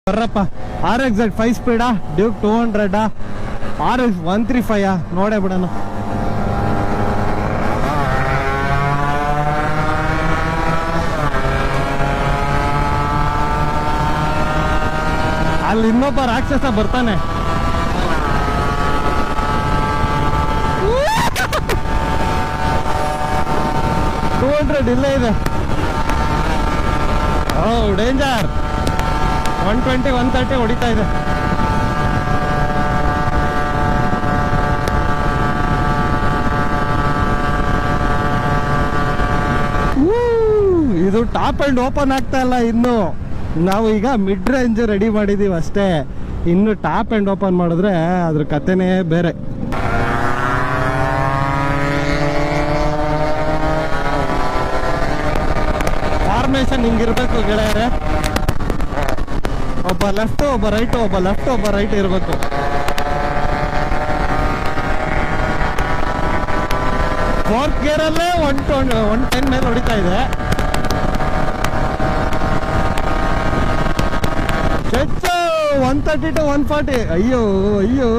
ಬರ್ರಪ್ಪ. RX 5 ಸ್ಪೀಡಾ, Duke 200, RX 135 ನೋಡೇ ಬಿಡೋಣ. ಅಲ್ಲಿ ಇನ್ನೊಬ್ಬ ರಾಕ್ಷಸ ಬರ್ತಾನೆ. ಇಲ್ಲೇ ಇದೆ. ಓ ಡೇಂಜರ್. 120 130 ಹೊಡಿತಾ ಇದೆ. ಇದು ಟಾಪ್ ಅಂಡ್ ಓಪನ್ ಆಗ್ತಾ ಇಲ್ಲ ಇನ್ನು. ನಾವು ಈಗ ಮಿಡ್ ರೇಂಜ್ ರೆಡಿ ಮಾಡಿದೀವಿ ಅಷ್ಟೇ. ಇನ್ನು ಟಾಪ್ ಅಂಡ್ ಓಪನ್ ಮಾಡಿದ್ರೆ ಅದ್ರ ಕತೆನೇ ಬೇರೆ. ಫಾರ್ಮೇಶನ್ ಹಿಂಗಿರ್ಬೇಕು ಗೆಳೆಯರೆ. ಒಬ್ಬ ಲೆಫ್ಟ್ ಒಬ್ಬ ರೈಟ್, ಒಬ್ಬ ಲೆಫ್ಟ್ ಒಬ್ಬ ರೈಟ್ ಇರಬೇಕು. ಫೋರ್ತ್ ಗೇರಲ್ಲೇ 110 ಮೇಲೆ ಹೊಡಿತಾ ಇದೆ. ಹೆಚ್ಚು 130 to 140. ಅಯ್ಯೋ ಅಯ್ಯೋ.